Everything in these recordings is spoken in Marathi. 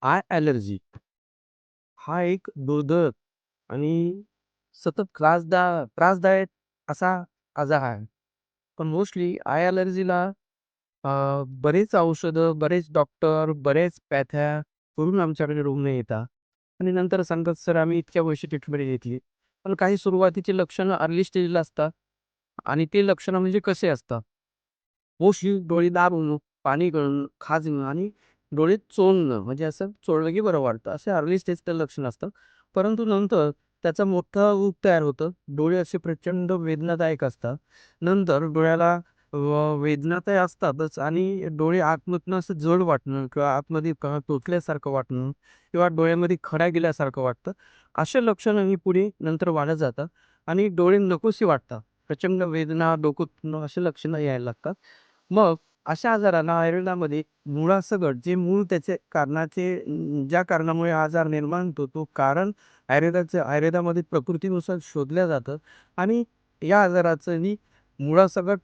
आय ॲलर्जी हा एक दुर्धर आणि सतत त्रासदायक असा आजार आहे. पण मोस्टली आय ॲलर्जीला बरेच औषधं, बरेच डॉक्टर, बरेच पॅथ्या करून आमच्याकडे रुग्ण येतात आणि नंतर सांगतात, "सर आम्ही इतक्या वर्षी ट्रीटमेंट घेतली." पण काही सुरुवातीची लक्षणं अर्ली स्टेजला असतात आणि ते लक्षणं म्हणजे कसे असतात? मोस्टली डोळे लाल होणं, पाणी गळणं, खाजणं आणि डोळे चोळणं म्हणजे असं चोळलं की बरं वाटतं. असे अर्ली स्टेजचं लक्षण असतं. परंतु नंतर त्याचा मोठा रूप तयार होतं. डोळे असे प्रचंड वेदनादायक असतात. नंतर डोळ्याला वेदना तर असतातच आणि डोळे आतमधनं असं जड वाटणं किंवा आतमध्ये टोचल्यासारखं वाटणं किंवा डोळ्यामध्ये खडा गेल्यासारखं वाटतं. असे लक्षणं ही पुढे नंतर वाढत जातात आणि डोळे नकोसे वाटतात. प्रचंड वेदना, डोकं दुखणं अशी लक्षणं यायला लागतात. मग अशा आजाराला आयुर्वेदामध्ये मुळासकट जे मूळ त्याचे कारणाचे ज्या कारणामुळे हा आजार निर्माण होतो, तो कारण आयुर्वेदामध्ये प्रकृतीनुसार शोधलं जातं आणि या आजाराचंही मुळासकट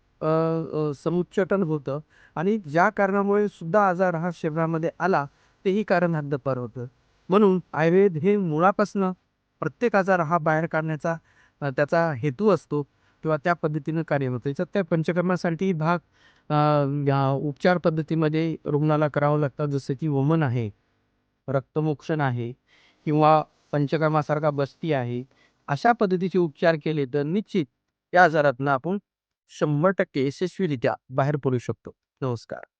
समुच्चाटन होतं आणि ज्या कारणामुळे सुद्धा आजार हा शरीरामध्ये आला, तेही कारण हद्दपार होतं. म्हणून आयुर्वेद हे मुळापासनं प्रत्येक आजार हा बाहेर काढण्याचा त्याचा हेतू असतो किंवा त्या पद्धतीनं कार्य होतं. त्याच्यात त्या पंचकर्मासाठी भाग या उपचार पद्धतीमध्ये रुग्णाला करावं लागतं. जसं की वमन आहे, रक्तमोक्षण आहे किंवा पंचकर्मासारखा बस्ती आहे. अशा पद्धतीचे उपचार केले तर निश्चित या आजारातनं आपण 100% यशस्वीरित्या बाहेर पडू शकतो. नमस्कार.